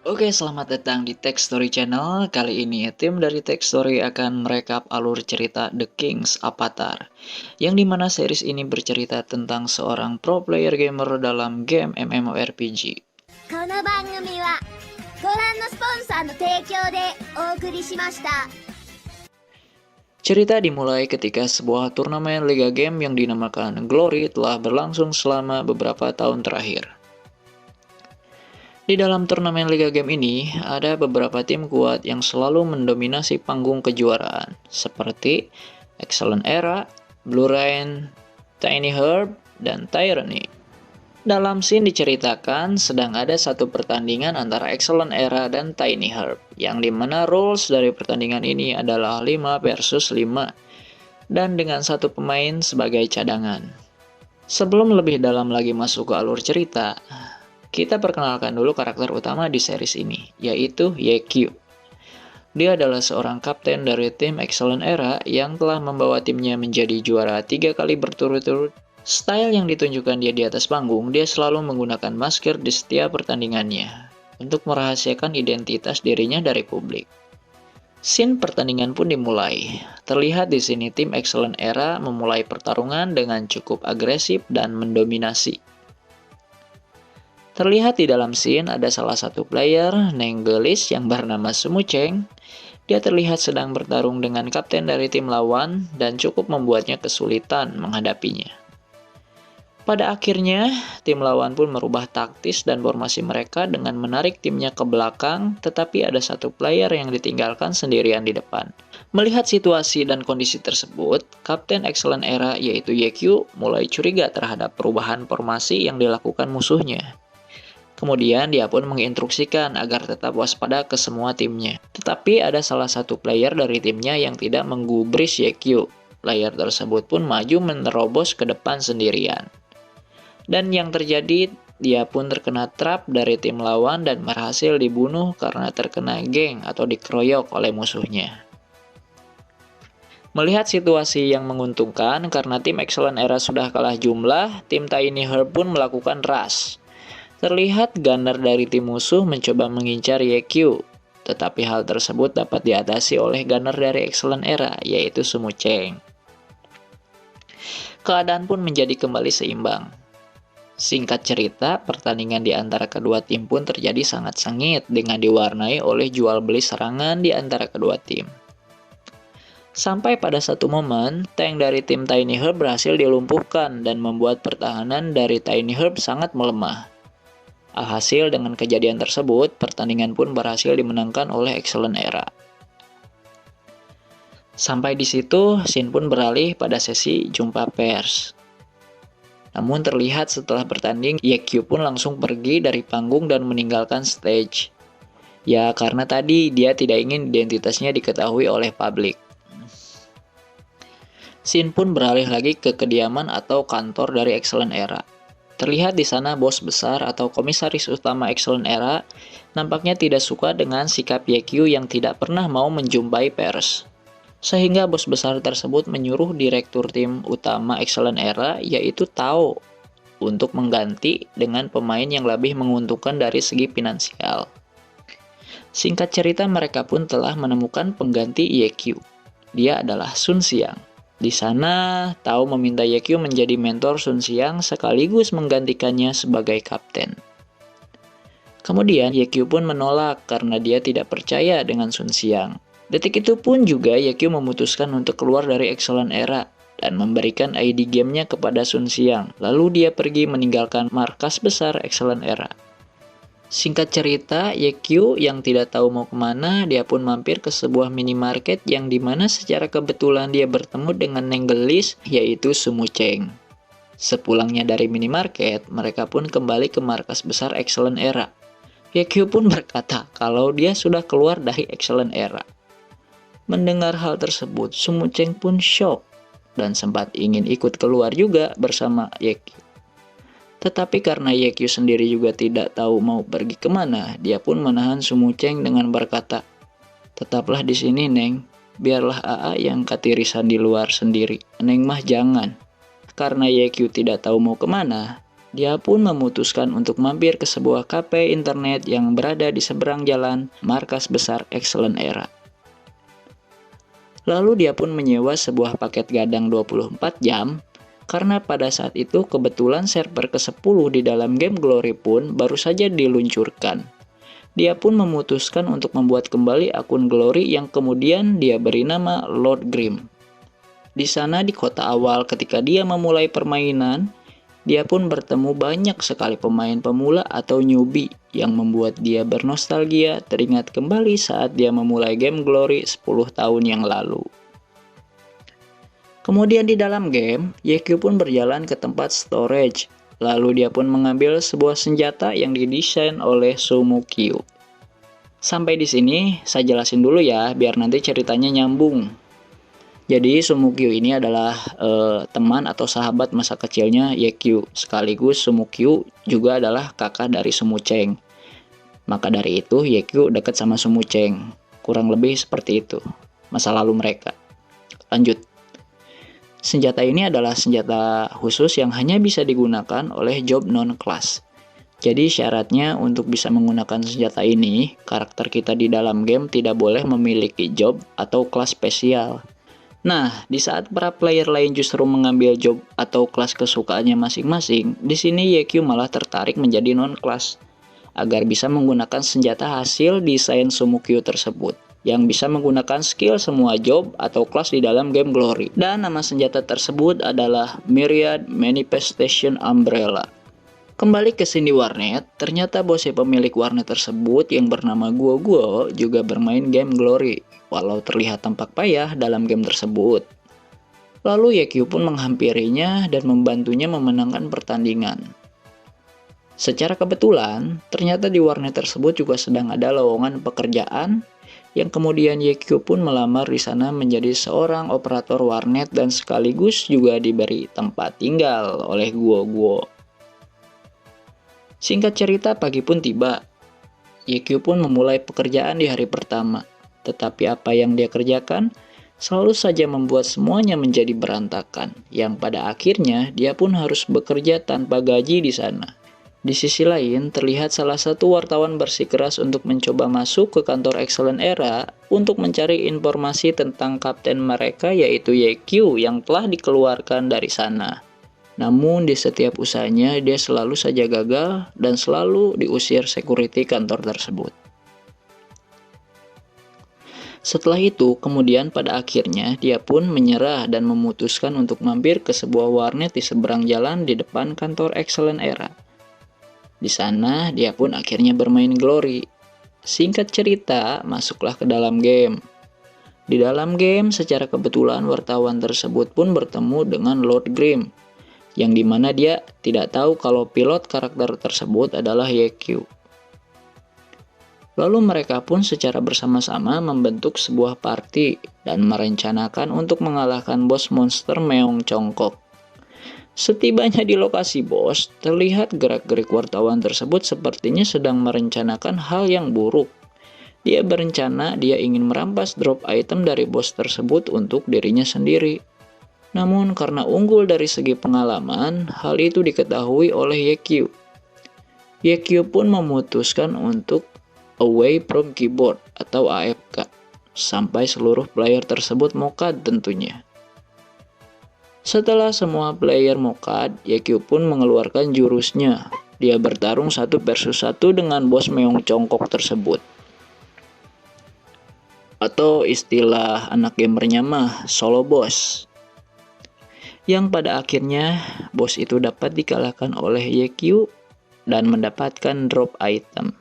Oke, selamat datang di Tech Story Channel. Kali ini tim dari Tech Story akan merekap alur cerita The King's Avatar, yang dimana series ini bercerita tentang seorang pro player gamer dalam game MMORPG. この番組はご覧のスポンサーの提供でお送りしました。 Cerita dimulai ketika sebuah turnamen Liga Game yang dinamakan Glory telah berlangsung selama beberapa tahun terakhir. Di dalam turnamen Liga Game ini, ada beberapa tim kuat yang selalu mendominasi panggung kejuaraan, seperti Excellent Era, Blue Rain, Tiny Herb, dan Tyranny. Dalam scene diceritakan sedang ada satu pertandingan antara Excellent Era dan Tiny Herb, yang dimana rules dari pertandingan ini adalah 5 versus 5, dan dengan satu pemain sebagai cadangan. Sebelum lebih dalam lagi masuk ke alur cerita, kita perkenalkan dulu karakter utama di series ini, yaitu Yekyu. Dia adalah seorang kapten dari tim Excellent Era yang telah membawa timnya menjadi juara 3 kali berturut-turut. Style yang ditunjukkan dia di atas panggung, dia selalu menggunakan masker di setiap pertandingannya untuk merahasiakan identitas dirinya dari publik. Scene pertandingan pun dimulai. Terlihat di sini tim Excellent Era memulai pertarungan dengan cukup agresif dan mendominasi. Terlihat di dalam scene ada salah satu player, Nenggelis, yang bernama Sumucheng. Dia terlihat sedang bertarung dengan kapten dari tim lawan dan cukup membuatnya kesulitan menghadapinya. Pada akhirnya, tim lawan pun merubah taktis dan formasi mereka dengan menarik timnya ke belakang, tetapi ada satu player yang ditinggalkan sendirian di depan. Melihat situasi dan kondisi tersebut, Kapten Excellent Era yaitu Yekyu mulai curiga terhadap perubahan formasi yang dilakukan musuhnya. Kemudian dia pun menginstruksikan agar tetap waspada ke semua timnya. Tetapi ada salah satu player dari timnya yang tidak menggubris Yekyu. Player tersebut pun maju menerobos ke depan sendirian. Dan yang terjadi, dia pun terkena trap dari tim lawan dan berhasil dibunuh karena terkena geng atau dikeroyok oleh musuhnya. Melihat situasi yang menguntungkan karena tim Excellent Era sudah kalah jumlah, tim Tiny Herb pun melakukan rush. Terlihat gunner dari tim musuh mencoba mengincar Yekyu, tetapi hal tersebut dapat diatasi oleh gunner dari Excellent Era, yaitu Sumucheng. Keadaan pun menjadi kembali seimbang. Singkat cerita, pertandingan di antara kedua tim pun terjadi sangat sengit dengan diwarnai oleh jual beli serangan di antara kedua tim. Sampai pada satu momen, tank dari tim Tiny Herb berhasil dilumpuhkan dan membuat pertahanan dari Tiny Herb sangat melemah. Alhasil dengan kejadian tersebut, pertandingan pun berhasil dimenangkan oleh Excellent Era. Sampai di situ, scene pun beralih pada sesi jumpa pers. Namun terlihat setelah bertanding, Yekyu pun langsung pergi dari panggung dan meninggalkan stage. Ya, karena tadi dia tidak ingin identitasnya diketahui oleh publik. Scene pun beralih lagi ke kediaman atau kantor dari Excellent Era. Terlihat di sana bos besar atau komisaris utama Excellent Era nampaknya tidak suka dengan sikap Yekyu yang tidak pernah mau menjumpai pers. Sehingga bos besar tersebut menyuruh direktur tim utama Excellent Era yaitu Tao untuk mengganti dengan pemain yang lebih menguntungkan dari segi finansial. Singkat cerita, mereka pun telah menemukan pengganti Yekyu. Dia adalah Sun Xiang. Di sana, Tao meminta Yekyu menjadi mentor Sun Xiang sekaligus menggantikannya sebagai kapten. Kemudian Yekyu pun menolak karena dia tidak percaya dengan Sun Xiang. Detik itu pun juga Yekyu memutuskan untuk keluar dari Excellent Era dan memberikan ID gamenya kepada Sun Xiang. Lalu dia pergi meninggalkan markas besar Excellent Era. Singkat cerita, Yekyu yang tidak tahu mau kemana, dia pun mampir ke sebuah minimarket yang dimana secara kebetulan dia bertemu dengan Nenggelis yaitu Sumucheng. Sepulangnya dari minimarket, mereka pun kembali ke markas besar Excellent Era. Yekyu pun berkata kalau dia sudah keluar dari Excellent Era. Mendengar hal tersebut, Sumucheng pun shock dan sempat ingin ikut keluar juga bersama Yekyu. Tetapi karena Yekyu sendiri juga tidak tahu mau pergi kemana, dia pun menahan Sumucheng dengan berkata, "Tetaplah di sini, Neng. Biarlah AA yang katirisan di luar sendiri. Neng mah jangan." Karena Yekyu tidak tahu mau kemana, Dia pun memutuskan untuk mampir ke sebuah kafe internet yang berada di seberang jalan markas besar Excellent Era. Lalu dia pun menyewa sebuah paket gadang 24 jam, karena pada saat itu kebetulan server ke-10 di dalam game Glory pun baru saja diluncurkan. Dia pun memutuskan untuk membuat kembali akun Glory yang kemudian dia beri nama Lord Grim. Di sana di kota awal ketika dia memulai permainan, dia pun bertemu banyak sekali pemain pemula atau newbie yang membuat dia bernostalgia teringat kembali saat dia memulai game Glory 10 tahun yang lalu. Kemudian di dalam game, Yekyuu pun berjalan ke tempat storage. Lalu dia pun mengambil sebuah senjata yang didesain oleh Sumukyu. Sampai di sini saya jelasin dulu ya, biar nanti ceritanya nyambung. Jadi Sumukyu ini adalah teman atau sahabat masa kecilnya Yekyuu. Sekaligus Sumukyu juga adalah kakak dari Sumucheng. Maka dari itu Yekyuu dekat sama Sumucheng. Kurang lebih seperti itu masa lalu mereka. Lanjut. Senjata ini adalah senjata khusus yang hanya bisa digunakan oleh job non-class. Jadi syaratnya untuk bisa menggunakan senjata ini, karakter kita di dalam game tidak boleh memiliki job atau kelas spesial. Nah, di saat para player lain justru mengambil job atau kelas kesukaannya masing-masing, di sini Yekyuu malah tertarik menjadi non-kelas agar bisa menggunakan senjata hasil desain Sumukyu tersebut yang bisa menggunakan skill semua job atau kelas di dalam game Glory. Dan nama senjata tersebut adalah Myriad Manifestation Umbrella. Kembali ke Cindy Warnet, ternyata bosnya pemilik warnet tersebut yang bernama Guo juga bermain game Glory, walau terlihat tampak payah dalam game tersebut. Lalu Yekyuu pun menghampirinya dan membantunya memenangkan pertandingan. Secara kebetulan, ternyata di warnet tersebut juga sedang ada lowongan pekerjaan yang kemudian Yekyuu pun melamar di sana menjadi seorang operator warnet dan sekaligus juga diberi tempat tinggal oleh Guo. Singkat cerita, pagi pun tiba. Yekyuu pun memulai pekerjaan di hari pertama. Tetapi apa yang dia kerjakan selalu saja membuat semuanya menjadi berantakan, yang pada akhirnya dia pun harus bekerja tanpa gaji di sana. Di sisi lain, terlihat salah satu wartawan bersikeras untuk mencoba masuk ke kantor Excellent Era untuk mencari informasi tentang kapten mereka yaitu Yekyuu yang telah dikeluarkan dari sana. Namun di setiap usahanya dia selalu saja gagal dan selalu diusir security kantor tersebut. Setelah itu, kemudian pada akhirnya dia pun menyerah dan memutuskan untuk mampir ke sebuah warnet di seberang jalan di depan kantor Excellent Era. Di sana dia pun akhirnya bermain Glory. Singkat cerita, masuklah ke dalam game. Di dalam game, secara kebetulan wartawan tersebut pun bertemu dengan Lord Grim, yang dimana dia tidak tahu kalau pilot karakter tersebut adalah Yekyuu. Lalu mereka pun secara bersama-sama membentuk sebuah party dan merencanakan untuk mengalahkan bos monster Meong Congkok. Setibanya di lokasi bos, terlihat gerak-gerik wartawan tersebut sepertinya sedang merencanakan hal yang buruk. Dia berencana dia ingin merampas drop item dari bos tersebut untuk dirinya sendiri. Namun karena unggul dari segi pengalaman, hal itu diketahui oleh Yekyuu. Yekyuu pun memutuskan untuk away from keyboard atau AFK, sampai seluruh player tersebut mokad tentunya. Setelah semua player mokad, Yekyuu pun mengeluarkan jurusnya. Dia bertarung 1 versus 1 dengan bos Meong Congkok tersebut. Atau istilah anak gamernya mah, solo boss. Yang pada akhirnya, bos itu dapat dikalahkan oleh Yekyuu dan mendapatkan drop item.